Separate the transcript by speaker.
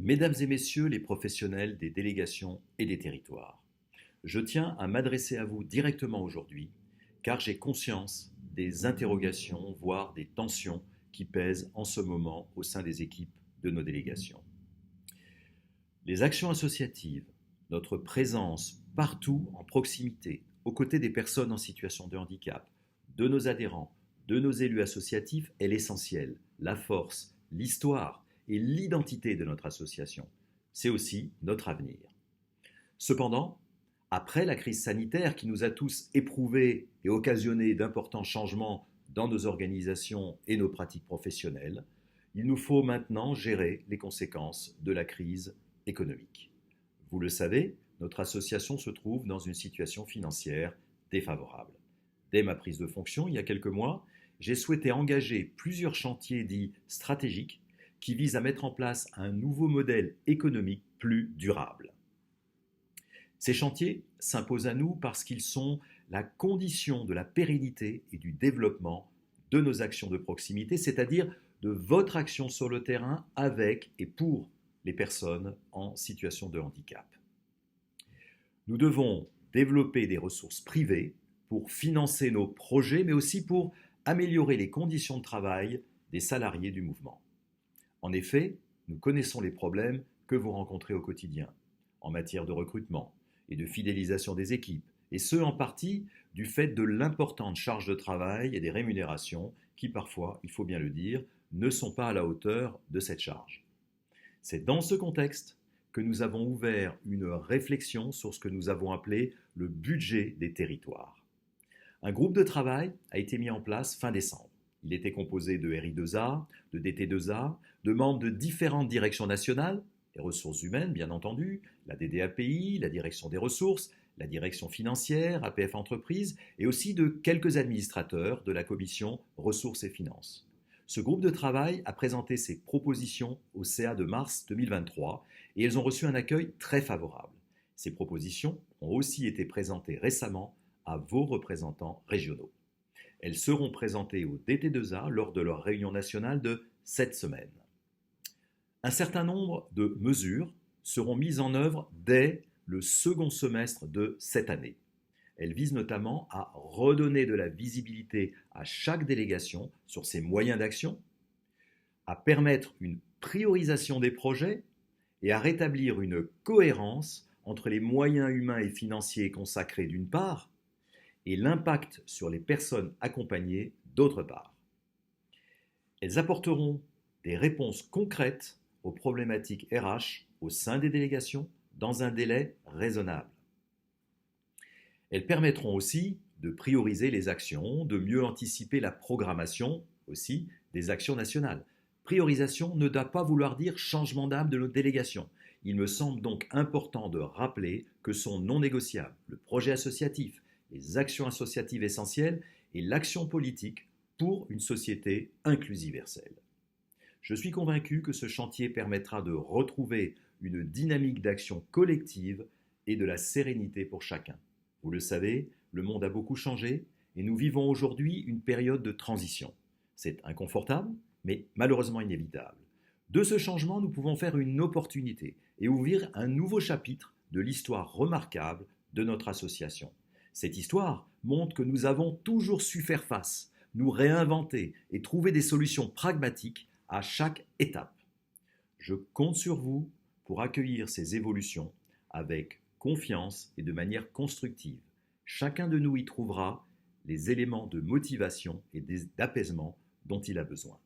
Speaker 1: Mesdames et messieurs les professionnels des délégations et des territoires, je tiens à m'adresser à vous directement aujourd'hui car j'ai conscience des interrogations, voire des tensions qui pèsent en ce moment au sein des équipes de nos délégations. Les actions associatives, notre présence partout en proximité, aux côtés des personnes en situation de handicap, de nos adhérents, de nos élus associatifs est l'essentiel, la force, l'histoire et l'identité de notre association. C'est aussi notre avenir. Cependant, après la crise sanitaire qui nous a tous éprouvés et occasionné d'importants changements dans nos organisations et nos pratiques professionnelles, il nous faut maintenant gérer les conséquences de la crise économique. Vous le savez, notre association se trouve dans une situation financière défavorable. Dès ma prise de fonction, il y a quelques mois, j'ai souhaité engager plusieurs chantiers dits stratégiques qui visent à mettre en place un nouveau modèle économique plus durable. Ces chantiers s'imposent à nous parce qu'ils sont la condition de la pérennité et du développement de nos actions de proximité, c'est-à-dire de votre action sur le terrain avec et pour les personnes en situation de handicap. Nous devons développer des ressources privées pour financer nos projets, mais aussi pour améliorer les conditions de travail des salariés du mouvement. En effet, nous connaissons les problèmes que vous rencontrez au quotidien en matière de recrutement et de fidélisation des équipes, et ce en partie du fait de l'importante charge de travail et des rémunérations qui parfois, il faut bien le dire, ne sont pas à la hauteur de cette charge. C'est dans ce contexte que nous avons ouvert une réflexion sur ce que nous avons appelé le budget des territoires. Un groupe de travail a été mis en place fin décembre. Il était composé de RI2A, de DT2A, de membres de différentes directions nationales, les ressources humaines bien entendu, la DDAPI, la direction des ressources, la direction financière, APF Entreprises, et aussi de quelques administrateurs de la commission ressources et finances. Ce groupe de travail a présenté ses propositions au CA de mars 2023 et elles ont reçu un accueil très favorable. Ces propositions ont aussi été présentées récemment à vos représentants régionaux. Elles seront présentées au DT2A lors de leur réunion nationale de cette semaine. Un certain nombre de mesures seront mises en œuvre dès le second semestre de cette année. Elles visent notamment à redonner de la visibilité à chaque délégation sur ses moyens d'action, à permettre une priorisation des projets et à rétablir une cohérence entre les moyens humains et financiers consacrés d'une part et l'impact sur les personnes accompagnées d'autre part. Elles apporteront des réponses concrètes aux problématiques RH au sein des délégations dans un délai raisonnable. Elles permettront aussi de prioriser les actions, de mieux anticiper la programmation aussi des actions nationales. Priorisation ne doit pas vouloir dire changement d'âme de notre délégation. Il me semble donc important de rappeler que sont non négociables le projet associatif, les actions associatives essentielles et l'action politique pour une société inclusive et universelle. Je suis convaincu que ce chantier permettra de retrouver une dynamique d'action collective et de la sérénité pour chacun. Vous le savez, le monde a beaucoup changé et nous vivons aujourd'hui une période de transition. C'est inconfortable, mais malheureusement inévitable. De ce changement, nous pouvons faire une opportunité et ouvrir un nouveau chapitre de l'histoire remarquable de notre association. Cette histoire montre que nous avons toujours su faire face, nous réinventer et trouver des solutions pragmatiques à chaque étape. Je compte sur vous pour accueillir ces évolutions avec confiance et de manière constructive. Chacun de nous y trouvera les éléments de motivation et d'apaisement dont il a besoin.